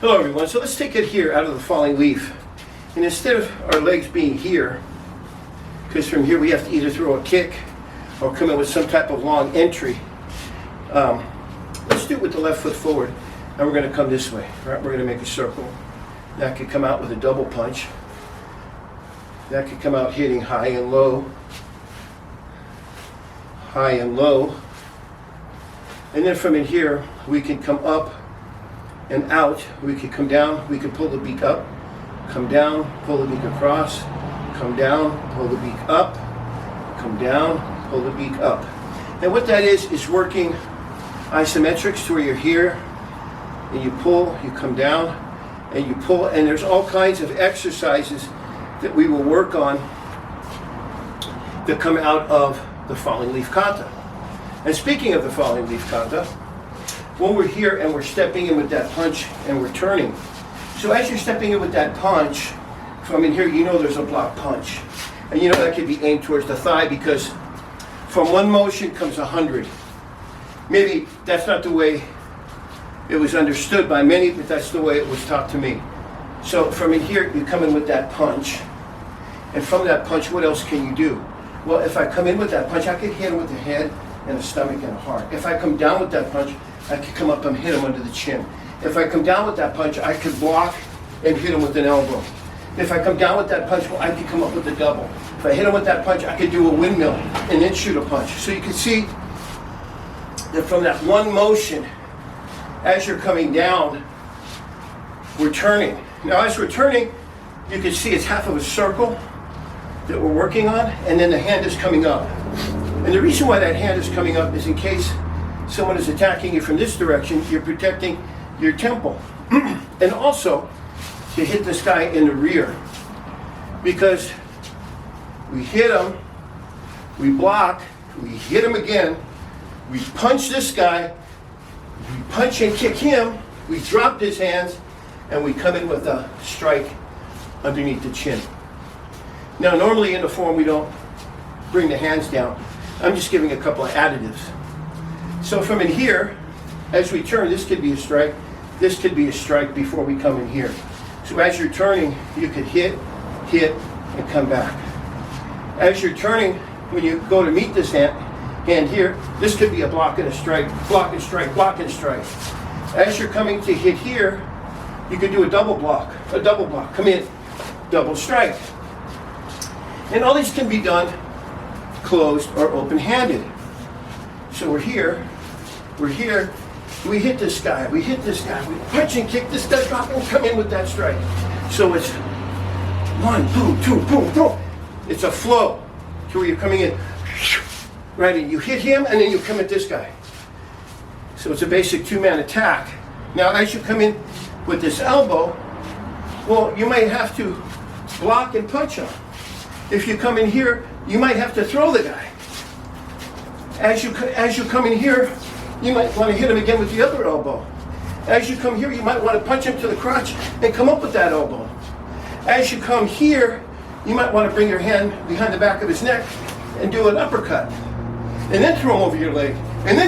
Hello everyone, so let's take it here out of the falling leaf. And instead of our legs being here, because from here we have to either throw a kick or come in with some type of long entry, let's do it with the left foot forward. And we're going to come this way, right? We're going to make a circle. That could come out with a double punch. That could come out hitting high and low. High and low. And then from in here, we can come up and out. We could come down, we could pull the beak up, come down, pull the beak across, come down, pull the beak up, come down, pull the beak up. And what that is working isometrics to where you're here, and you pull, you come down, and you pull, and there's all kinds of exercises that we will work on that come out of the Falling Leaf Kata. And speaking of the Falling Leaf Kata, when we're here and we're stepping in with that punch and we're turning. So as you're stepping in with that punch, from in here, you know there's a block punch. And you know that could be aimed towards the thigh because from one motion comes 100. Maybe that's not the way it was understood by many, but that's the way it was taught to me. So from in here, you come in with that punch. And from that punch, what else can you do? Well, if I come in with that punch, I could hit him with the head and the stomach and the heart. If I come down with that punch, I could come up and hit him under the chin. If I come down with that punch, I could block and hit him with an elbow. If I come down with that punch, well, I could come up with a double. If I hit him with that punch, I could do a windmill and then shoot a punch. So you can see that from that one motion, as you're coming down, we're turning. Now as we're turning, you can see it's half of a circle that we're working on, and then the hand is coming up. And the reason why that hand is coming up is in case someone is attacking you from this direction, you're protecting your temple. And also to hit this guy in the rear. Because we hit him, we block, we hit him again, we punch this guy, we punch and kick him, we drop his hands, and we come in with a strike underneath the chin. Now normally in the form we don't bring the hands down. I'm just giving a couple of additives. So from in here, as we turn, this could be a strike, this could be a strike before we come in here. So as you're turning, you could hit, and come back. As you're turning, when you go to meet this hand here, this could be a block and a strike, block and strike, block and strike. As you're coming to hit here, you could do a double block, come in, double strike. And all these can be done closed or open-handed. So we're here, we hit this guy, we punch and kick this guy, drop and come in with that strike. So it's one, boom, two, boom, boom. It's a flow to where you're coming in, right in. You hit him and then you come at this guy. So it's a basic two-man attack. Now as you come in with this elbow, well, you might have to block and punch him. If you come in here, you might have to throw the guy. As you come in here, you might want to hit him again with the other elbow. As you come here, you might want to punch him to the crotch and come up with that elbow. As you come here, you might want to bring your hand behind the back of his neck and do an uppercut. And then throw him over your leg